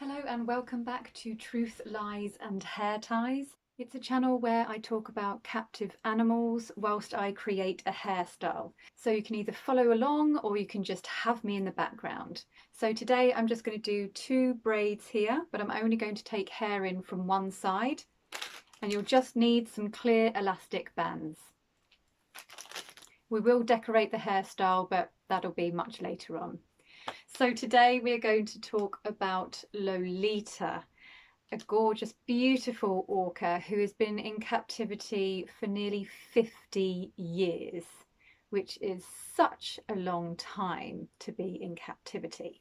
Hello and welcome back to Truth, Lies and Hair Ties. It's a channel where I talk about captive animals whilst I create a hairstyle. So you can either follow along or you can just have me in the background. So today I'm just going to do two braids here, but I'm only going to take hair in from one side, and you'll just need some clear elastic bands. We will decorate the hairstyle, but that'll be much later on. So today we're going to talk about Lolita, a gorgeous, beautiful orca who has been in captivity for nearly 50 years, which is such a long time to be in captivity.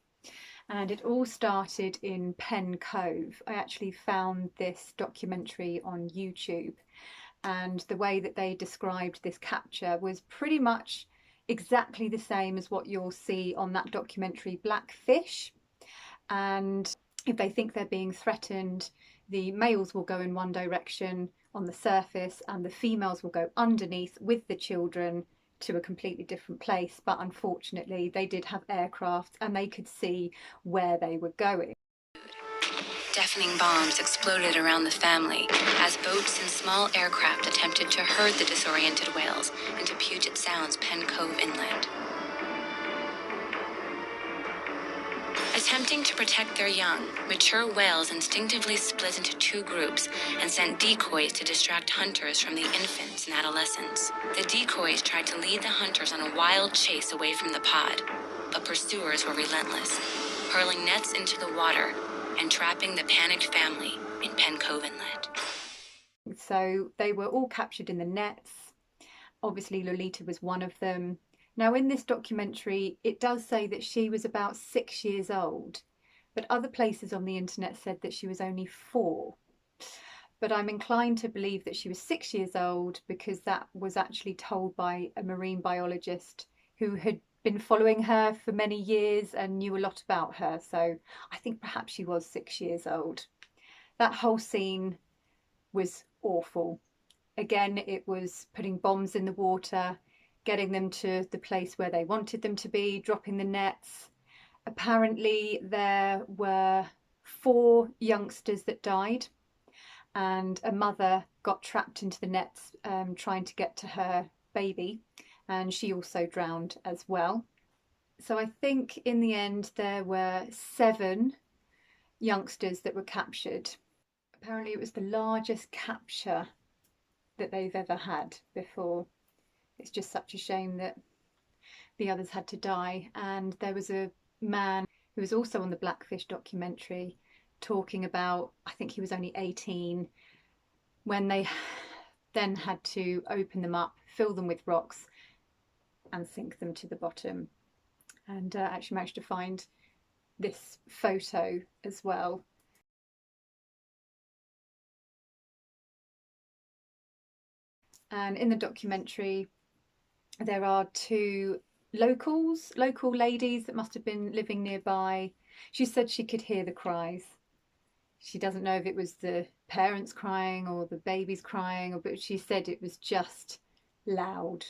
And it all started in Pen Cove. I actually found this documentary on YouTube, and the way that they described this capture was pretty much exactly the same as what you'll see on that documentary Blackfish. And if they think they're being threatened, the males will go in one direction on the surface and the females will go underneath with the children to a completely different place. But unfortunately they did have aircraft and they could see where they were going. Deafening bombs exploded around the family as boats and small aircraft attempted to herd the disoriented whales into Puget Sound's Pen Cove inland. Attempting to protect their young, mature whales instinctively split into two groups and sent decoys to distract hunters from the infants and adolescents. The decoys tried to lead the hunters on a wild chase away from the pod, but pursuers were relentless, hurling nets into the water and trapping the panicked family in Pen Cove inlet. So they were all captured in the nets. Obviously Lolita was one of them. Now in this documentary it does say that she was about 6 years old, but other places on the internet said that she was only 4. But I'm inclined to believe that she was 6 years old because that was actually told by a marine biologist who had been following her for many years and knew a lot about her. So I think perhaps she was 6 years old. That whole scene was awful. Again, it was putting bombs in the water, getting them to the place where they wanted them to be, dropping the nets. Apparently there were 4 youngsters that died, and a mother got trapped into the nets trying to get to her baby, and she also drowned as well. So I think in the end there were 7 youngsters that were captured. Apparently it was the largest capture that they've ever had before. It's just such a shame that the others had to die. And there was a man who was also on the Blackfish documentary talking about, I think he was only 18, when they then had to open them up, fill them with rocks and sink them to the bottom. And actually managed to find this photo as well. And in the documentary there are 2 local ladies that must have been living nearby. She said she could hear the cries. She doesn't know if it was the parents crying or the babies crying, but she said it was just loud.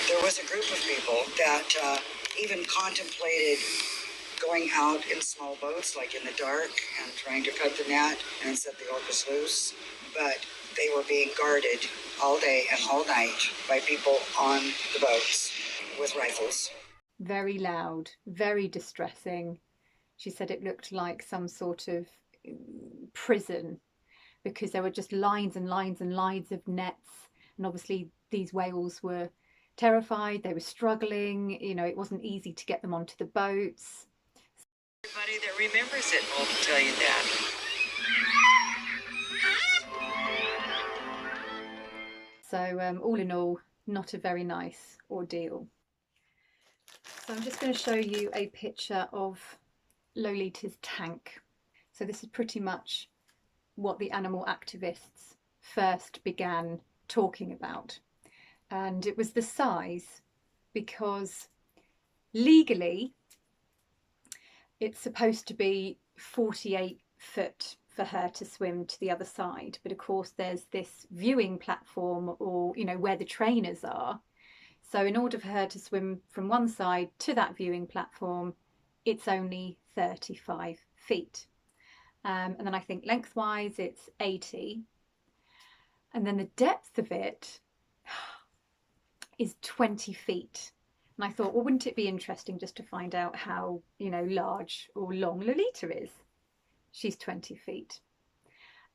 There was a group of people that even contemplated going out in small boats, like in the dark, and trying to cut the net and set the orcas loose. But they were being guarded all day and all night by people on the boats with rifles. Very loud, very distressing. She said it looked like some sort of prison because there were just lines and lines and lines of nets, and obviously these whales were terrified, they were struggling, you know, it wasn't easy to get them onto the boats. Everybody that remembers it will tell you that. So all in all, not a very nice ordeal. So I'm just going to show you a picture of Lolita's tank. So this is pretty much what the animal activists first began talking about. And it was the size, because legally it's supposed to be 48 foot for her to swim to the other side, but of course there's this viewing platform, or you know, where the trainers are. So in order for her to swim from one side to that viewing platform, it's only 35 feet. And then I think lengthwise it's 80. And then the depth of it is 20 feet. And I thought, well, wouldn't it be interesting just to find out how, large or long Lolita is? She's 20 feet.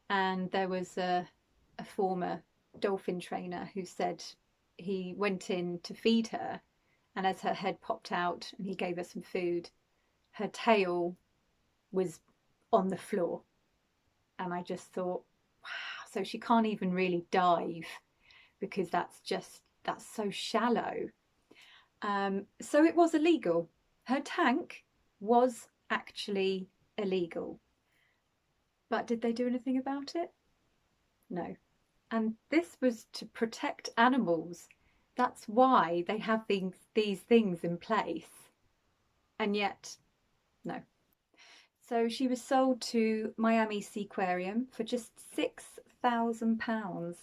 And there was a former dolphin trainer who said he went in to feed her, and as her head popped out and he gave her some food, her tail was on the floor. And I just thought, wow, so she can't even really dive because that's so shallow. So it was illegal. Her tank was actually illegal. But did they do anything about it? No. And this was to protect animals. That's why they have these things in place. And yet, no. So she was sold to Miami Seaquarium for just £6,000.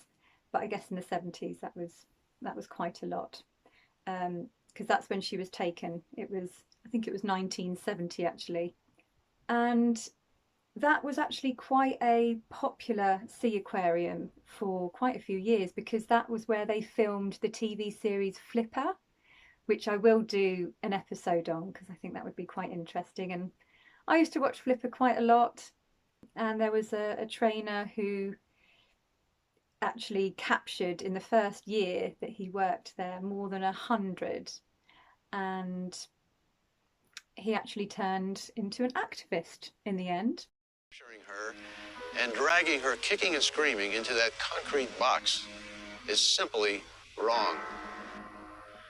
But I guess in the 70s that was quite a lot. Because that's when she was taken. I think it was 1970 actually. And that was actually quite a popular sea aquarium for quite a few years, because that was where they filmed the TV series Flipper, which I will do an episode on because I think that would be quite interesting. And I used to watch Flipper quite a lot, and there was a trainer who actually captured in the first year that he worked there more than 100, and he actually turned into an activist in the end. Capturing her and dragging her kicking and screaming into that concrete box is simply wrong.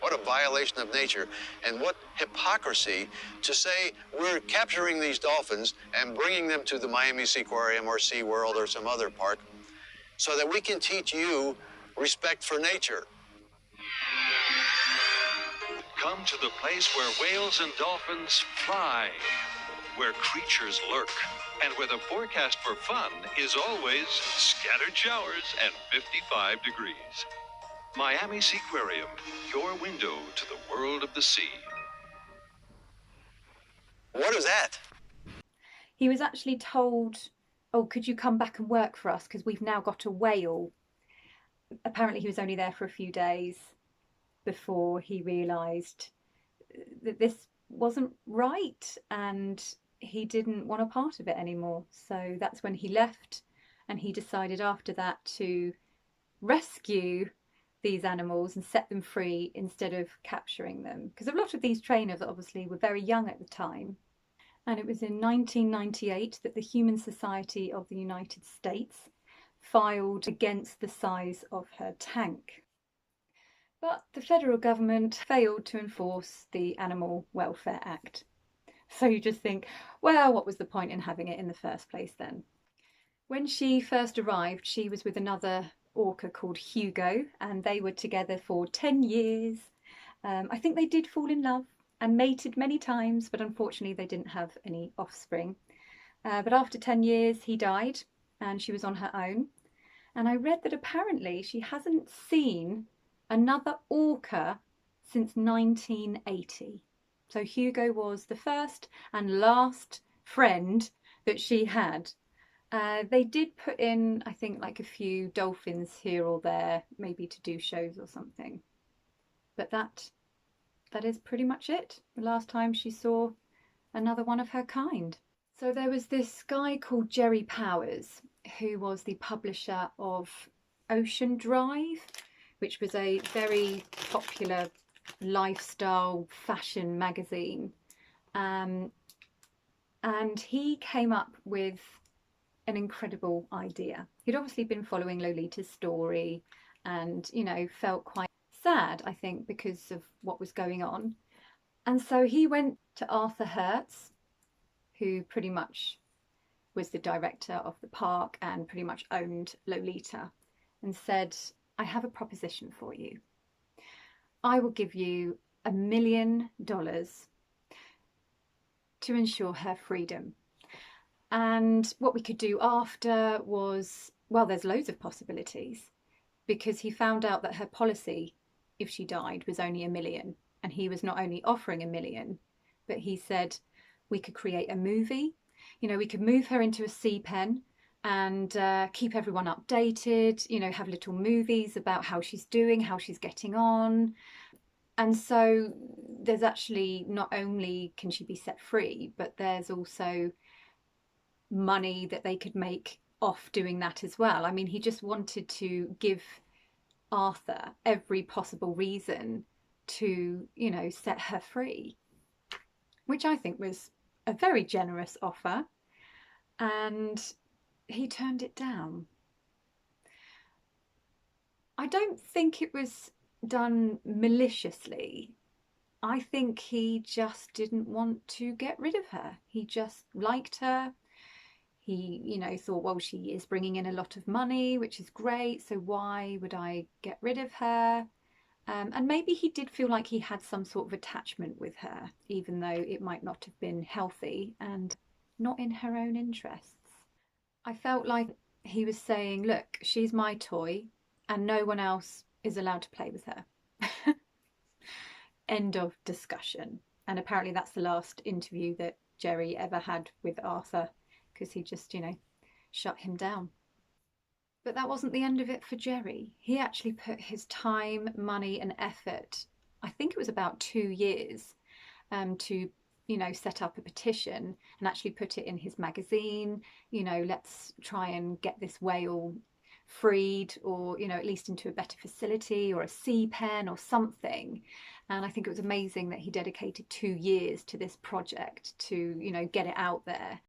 What a violation of nature, and what hypocrisy to say we're capturing these dolphins and bringing them to the Miami Seaquarium or SeaWorld or some other park so that we can teach you respect for nature. Come to the place where whales and dolphins fly, where creatures lurk, and where the forecast for fun is always scattered showers and 55 degrees. Miami Seaquarium, your window to the world of the sea. What is that? He was actually told, oh, could you come back and work for us because we've now got a whale. Apparently he was only there for a few days before he realised that this wasn't right, and he didn't want a part of it anymore. So that's when he left, and he decided after that to rescue these animals and set them free instead of capturing them, because a lot of these trainers obviously were very young at the time. And it was in 1998 that the Humane Society of the United States filed against the size of her tank. But the federal government failed to enforce the Animal Welfare Act. So you just think, well, what was the point in having it in the first place then? When she first arrived, she was with another orca called Hugo, and they were together for 10 years. I think they did fall in love and mated many times, but unfortunately they didn't have any offspring. But after 10 years he died and she was on her own. And I read that apparently she hasn't seen another orca since 1980. So Hugo was the first and last friend that she had. They did put in, I think, like a few dolphins here or there, maybe to do shows or something. But that is pretty much it. The last time she saw another one of her kind. So there was this guy called Jerry Powers, who was the publisher of Ocean Drive, which was a very popular lifestyle fashion magazine. And he came up with an incredible idea. He'd obviously been following Lolita's story and, felt quite sad, I think, because of what was going on. And so he went to Arthur Hertz, who pretty much was the director of the park and pretty much owned Lolita, and said, I have a proposition for you. I will give you $1 million to ensure her freedom. And what we could do after was, well, there's loads of possibilities, because he found out that her policy, if she died, was only $1 million. And he was not only offering $1 million, but he said, we could create a movie. You know, we could move her into a sea pen and keep everyone updated, you know, have little movies about how she's doing, how she's getting on. And so there's actually, not only can she be set free, but there's also money that they could make off doing that as well. I mean, he just wanted to give Arthur every possible reason to, you know, set her free, which I think was a very generous offer. And he turned it down. I don't think it was done maliciously. I think he just didn't want to get rid of her. He just liked her. He, you know, thought, well, she is bringing in a lot of money, which is great, so why would I get rid of her? And maybe he did feel like he had some sort of attachment with her, even though it might not have been healthy and not in her own interests. I felt like he was saying, look, she's my toy and no one else is allowed to play with her. End of discussion. And apparently that's the last interview that Jerry ever had with Arthur, because he just, you know, shut him down. But that wasn't the end of it for Jerry. He actually put his time, money and effort, I think it was about 2 years, to, you know, set up a petition and actually put it in his magazine, you know, let's try and get this whale freed, or, you know, at least into a better facility or a sea pen or something. And I think it was amazing that he dedicated 2 years to this project to, you know, get it out there.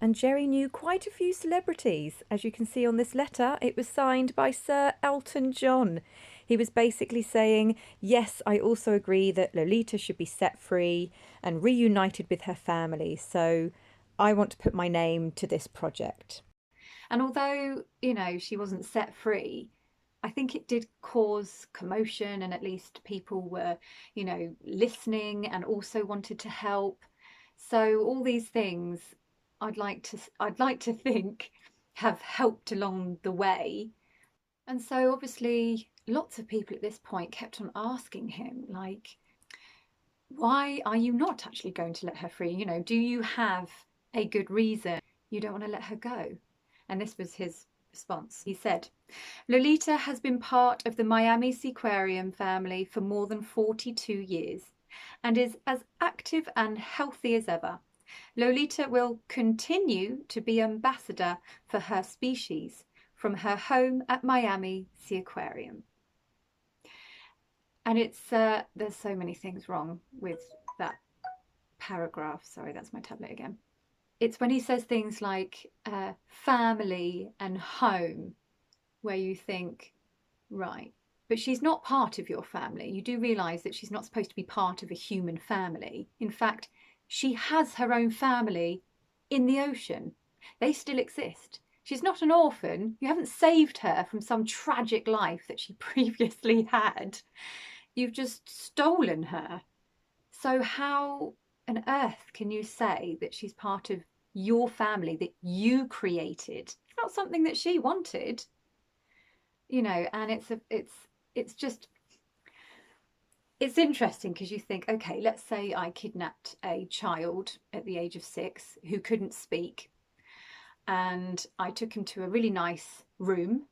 And Jerry knew quite a few celebrities. As you can see on this letter, it was signed by Sir Elton John. He was basically saying, yes, I also agree that Lolita should be set free and reunited with her family. So I want to put my name to this project. And although, you know, she wasn't set free, I think it did cause commotion, and at least people were, you know, listening and also wanted to help. So all these things I'd like to think have helped along the way. And so obviously lots of people at this point kept on asking him, like, why are you not actually going to let her free? You know, do you have a good reason you don't want to let her go? And this was his response. He said, Lolita has been part of the Miami Seaquarium family for more than 42 years and is as active and healthy as ever. Lolita will continue to be ambassador for her species from her home at Miami Seaquarium. And it's there's so many things wrong with that paragraph. Sorry, that's my tablet again. It's when he says things like family and home, where you think, right, but she's not part of your family. You do realise that she's not supposed to be part of a human family. In fact, she has her own family in the ocean. They still exist. She's not an orphan. You haven't saved her from some tragic life that she previously had. You've just stolen her. So how on earth can you say that she's part of your family that you created? It's not something that she wanted, you know. And it's just, it's interesting because you think, okay, let's say I kidnapped a child at the age of 6 who couldn't speak, and I took him to a really nice room.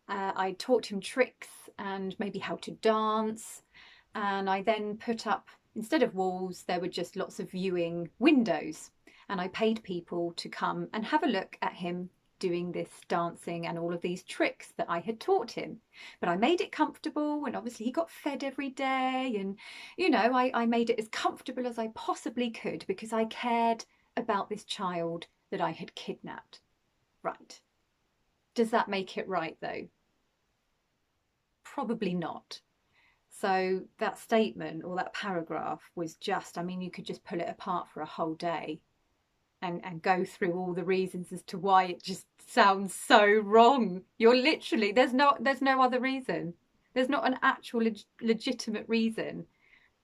I taught him tricks and maybe how to dance, and I then put up, instead of walls, there were just lots of viewing windows, and I paid people to come and have a look at him doing this dancing and all of these tricks that I had taught him. But I made it comfortable, and obviously he got fed every day, and, you know, I made it as comfortable as I possibly could because I cared about this child that I had kidnapped. Right. Does that make it right though? Probably not. So that statement or that paragraph was just, I mean, you could just pull it apart for a whole day and go through all the reasons as to why it just sounds so wrong. You're literally, there's no other reason. There's not an actual legitimate reason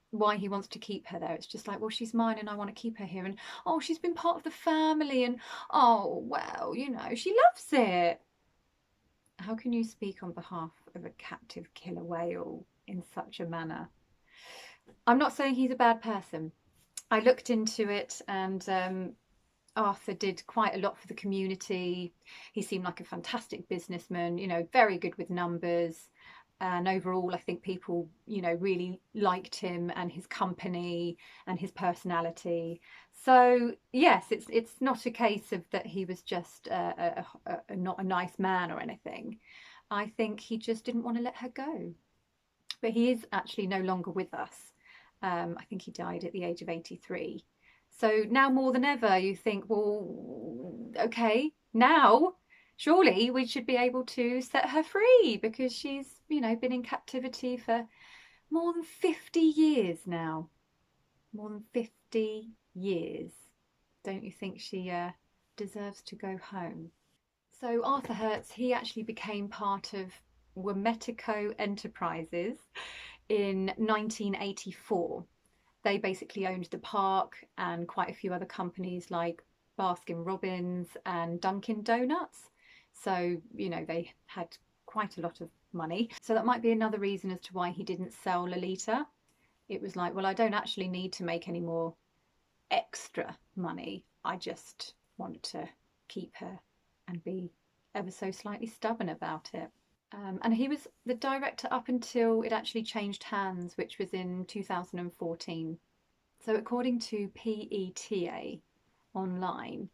why he wants to keep her there. It's just like, well, she's mine and I want to keep her here, and oh, she's been part of the family, and oh, well, you know, she loves it. How can you speak on behalf of a captive killer whale in such a manner? I'm not saying he's a bad person. I looked into it, and Arthur did quite a lot for the community. He seemed like a fantastic businessman, you know, very good with numbers. And overall, I think people, you know, really liked him and his company and his personality. So yes, it's not a case of that he was just not a nice man or anything. I think he just didn't want to let her go. But he is actually no longer with us. I think he died at the age of 83. So now more than ever, you think, well, okay, now surely we should be able to set her free, because she's, you know, been in captivity for more than 50 years now. More than 50 years. Don't you think she deserves to go home? So Arthur Hertz, he actually became part of Wometico Enterprises in 1984. They basically owned the park and quite a few other companies like Baskin Robbins and Dunkin' Donuts. So, you know, they had quite a lot of money. So that might be another reason as to why he didn't sell Lolita. It was like, well, I don't actually need to make any more extra money. I just want to keep her and be ever so slightly stubborn about it. And he was the director up until it actually changed hands, which was in 2014. So according to PETA online,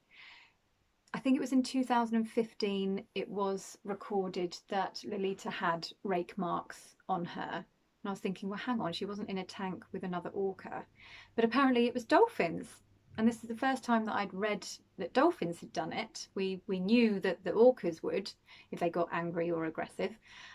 I think it was in 2015, it was recorded that Lolita had rake marks on her. And I was thinking, well, hang on, she wasn't in a tank with another orca. But apparently it was dolphins. And this is the first time that I'd read that dolphins had done it. We knew that the orcas would if they got angry or aggressive.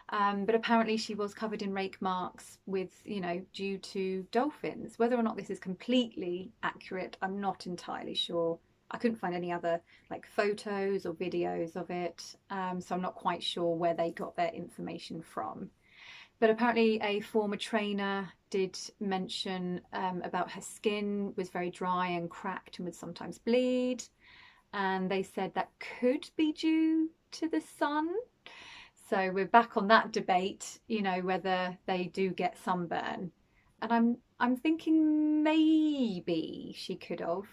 But apparently she was covered in rake marks with, you know, due to dolphins. Whether or not this is completely accurate, I'm not entirely sure. I couldn't find any other like photos or videos of it. So I'm not quite sure where they got their information from. But apparently a former trainer did mention about her skin was very dry and cracked and would sometimes bleed. And they said that could be due to the sun. So we're back on that debate, you know, whether they do get sunburn. And I'm thinking maybe she could have.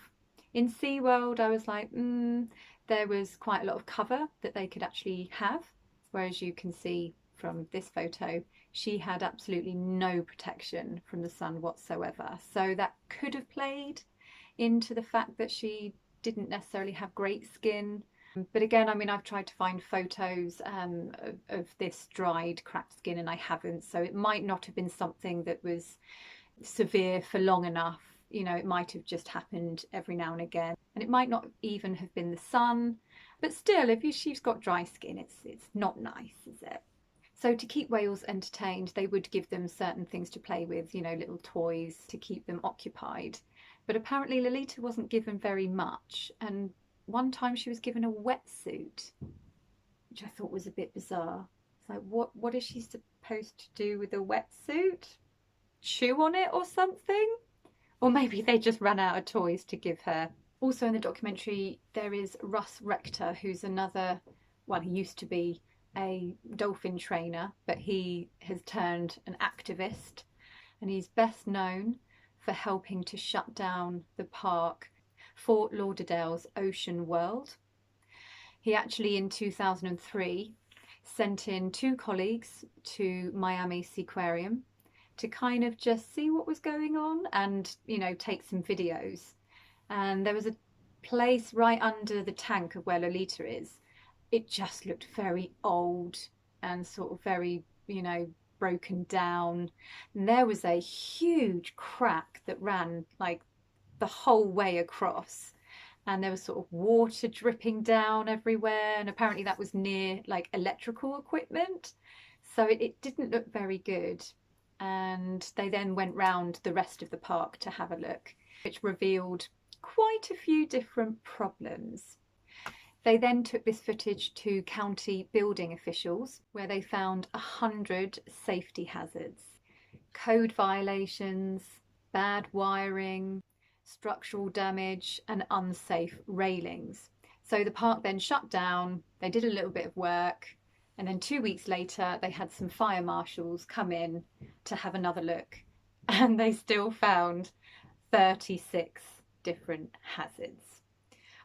In SeaWorld, I was like, there was quite a lot of cover that they could actually have. Whereas you can see from this photo, she had absolutely no protection from the sun whatsoever. So that could have played into the fact that she didn't necessarily have great skin. But again, I mean, I've tried to find photos of this dried, cracked skin, and I haven't. So it might not have been something that was severe for long enough. You know, it might have just happened every now and again. And it might not even have been the sun. But still, if she's got dry skin, it's not nice, is it? So to keep whales entertained, they would give them certain things to play with, you know, little toys to keep them occupied. But apparently Lolita wasn't given very much. And one time she was given a wetsuit, which I thought was a bit bizarre. It's like, what is she supposed to do with a wetsuit? Chew on it or something? Or maybe they just ran out of toys to give her. Also in the documentary, there is Russ Rector, who's another, well, he used to be a dolphin trainer, but he has turned an activist, and he's best known for helping to shut down the park Fort Lauderdale's Ocean World. He actually in 2003 sent in 2 colleagues to Miami Seaquaruim to kind of just see what was going on and, you know, take some videos. And there was a place right under the tank of where Lolita is. It just looked very old and sort of very, you know, broken down. And there was a huge crack that ran like the whole way across. And there was sort of water dripping down everywhere. And apparently that was near like electrical equipment. So it didn't look very good. And they then went round the rest of the park to have a look, which revealed quite a few different problems. They then took this footage to county building officials, where they found 100 safety hazards, code violations, bad wiring, structural damage and unsafe railings. So the park then shut down, they did a little bit of work, and then 2 weeks later they had some fire marshals come in to have another look, and they still found 36 different hazards.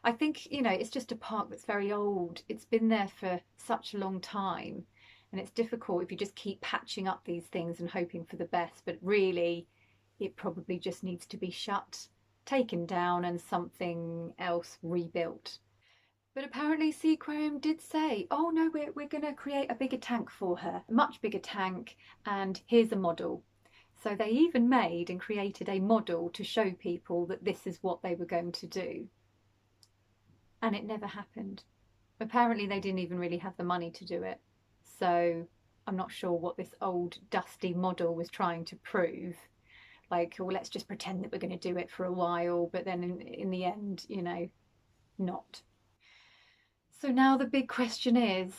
I think, you know, it's just a park that's very old. It's been there for such a long time, and it's difficult if you just keep patching up these things and hoping for the best, but really it probably just needs to be shut, taken down, and something else rebuilt. But apparently Seaquarium did say, oh no, we're going to create a bigger tank for her, a much bigger tank, and here's a model. So they even made and created a model to show people that this is what they were going to do. And it never happened. Apparently they didn't even really have the money to do it. So I'm not sure what this old dusty model was trying to prove. Like, well, let's just pretend that we're going to do it for a while, but then in the end, you know, not. So now the big question is,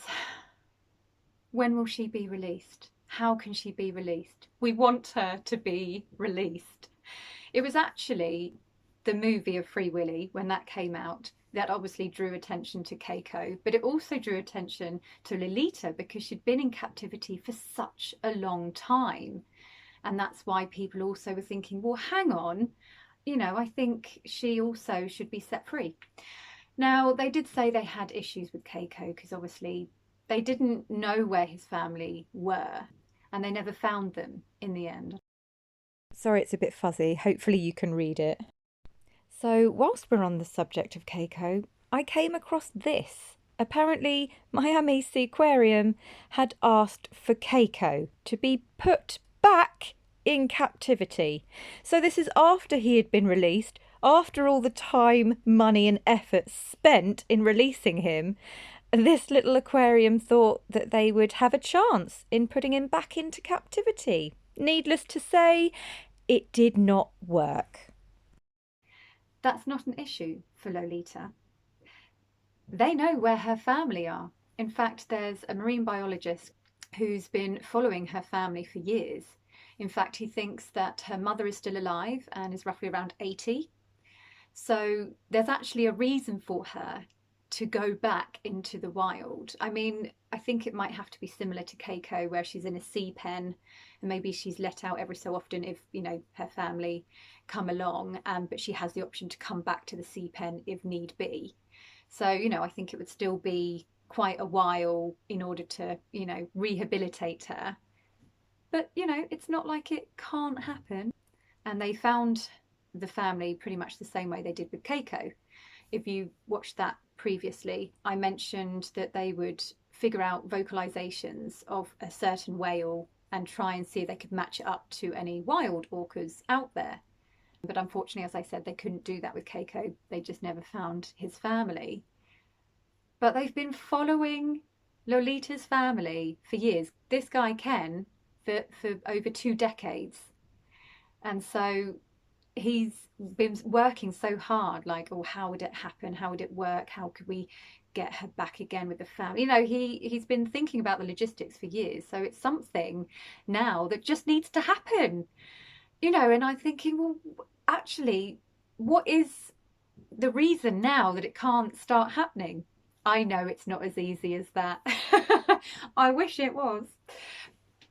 when will she be released? How can she be released? We want her to be released. It was actually the movie of Free Willy, when that came out, that obviously drew attention to Keiko, but it also drew attention to Lolita because she'd been in captivity for such a long time. And that's why people also were thinking, well, hang on, you know, I think she also should be set free. Now, they did say they had issues with Keiko because obviously they didn't know where his family were and they never found them in the end. Sorry, it's a bit fuzzy. Hopefully you can read it. So, whilst we're on the subject of Keiko, I came across this. Apparently, Miami Seaquaruim had asked for Keiko to be put back in captivity. So this is after he had been released, after all the time, money and effort spent in releasing him. This little aquarium thought that they would have a chance in putting him back into captivity. Needless to say, it did not work. That's not an issue for Lolita. They know where her family are. In fact, there's a marine biologist who's been following her family for years. In fact, he thinks that her mother is still alive and is roughly around 80. So there's actually a reason for her to go back into the wild. I mean, I think it might have to be similar to Keiko, where she's in a sea pen and maybe she's let out every so often if, you know, her family come along, but she has the option to come back to the sea pen if need be. So, you know, I think it would still be quite a while in order to, you know, rehabilitate her. But, you know, it's not like it can't happen. And they found the family pretty much the same way they did with Keiko. If you watched that previously, I mentioned that they would figure out vocalizations of a certain whale and try and see if they could match it up to any wild orcas out there. But unfortunately, as I said, they couldn't do that with Keiko. They just never found his family. But they've been following Lolita's family for years. This guy, Ken, for over 2 decades. And so he's been working so hard, like, oh, how would it happen? How would it work? How could we get her back again with the family? You know, he's been thinking about the logistics for years. So it's something now that just needs to happen. You know, and I'm thinking, well, actually, what is the reason now that it can't start happening? I know it's not as easy as that. I wish it was.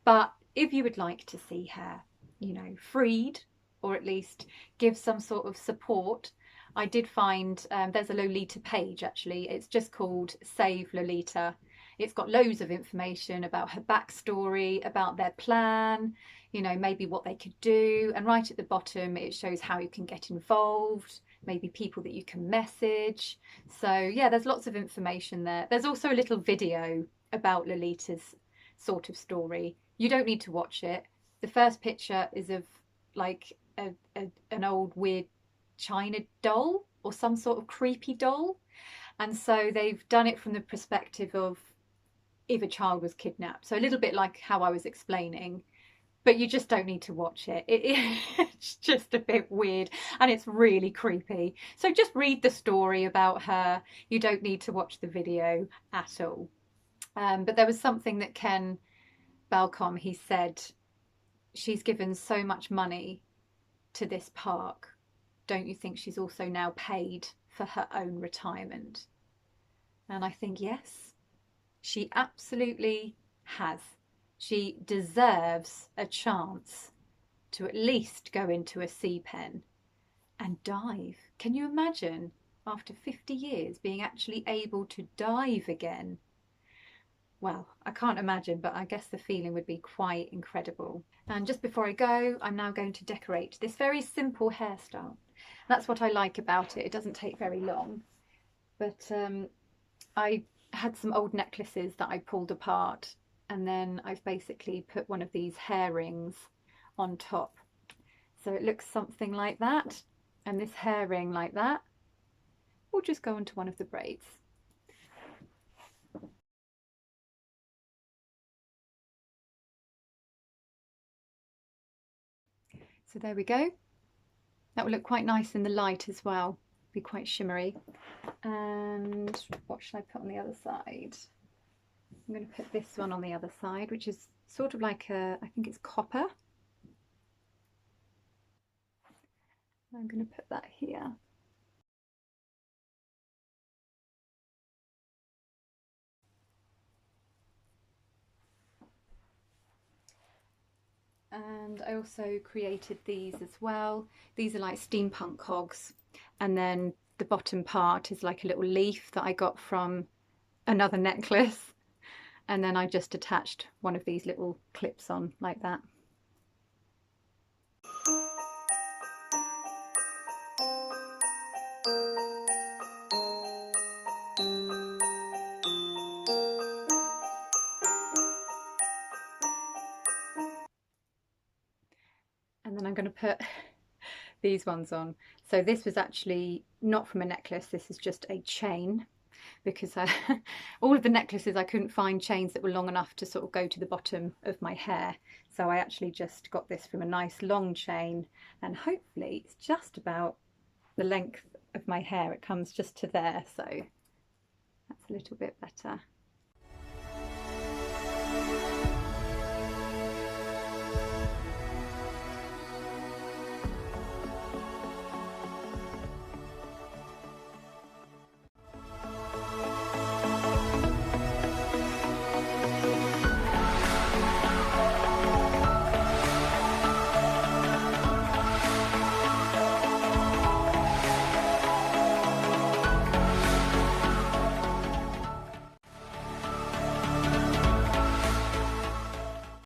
But if you would like to see her, you know, freed, or at least give some sort of support, I did find there's a Lolita page, actually. It's just called Save Lolita. It's got loads of information about her backstory, about their plan, you know, maybe what they could do. And right at the bottom, it shows how you can get involved, maybe people that you can message. So yeah, there's lots of information there. There's also a little video about Lolita's sort of story. You don't need to watch it. The first picture is of like an old weird China doll or some sort of creepy doll. And so they've done it from the perspective of if a child was kidnapped. So a little bit like how I was explaining, but you just don't need to watch it. It's just a bit weird and it's really creepy. So just read the story about her. You don't need to watch the video at all. But there was something that Ken Balcom, he said, she's given so much money to this park. Don't you think she's also now paid for her own retirement? And I think, yes, she absolutely has. She deserves a chance to at least go into a sea pen and dive. Can you imagine, after 50 years, being actually able to dive again? Well, I can't imagine, but I guess the feeling would be quite incredible. And just before I go, I'm now going to decorate this very simple hairstyle. That's what I like about it. It doesn't take very long. But I had some old necklaces that I pulled apart, and then I've basically put one of these hair rings on top. So it looks something like that, and this hair ring like that will just go onto one of the braids. So there we go. That will look quite nice in the light as well, be quite shimmery. And what should I put on the other side? I'm going to put this one on the other side, which is sort of like a, I think it's copper. I'm going to put that here. And I also created these as well. These are like steampunk cogs, and then the bottom part is like a little leaf that I got from another necklace, and then I just attached one of these little clips on like that. And then I'm going to put these ones on. So this was actually not from a necklace, this is just a chain, because all of the necklaces I couldn't find chains that were long enough to sort of go to the bottom of my hair. So I actually just got this from a nice long chain, and hopefully it's just about the length of my hair. It comes just to there, so that's a little bit better.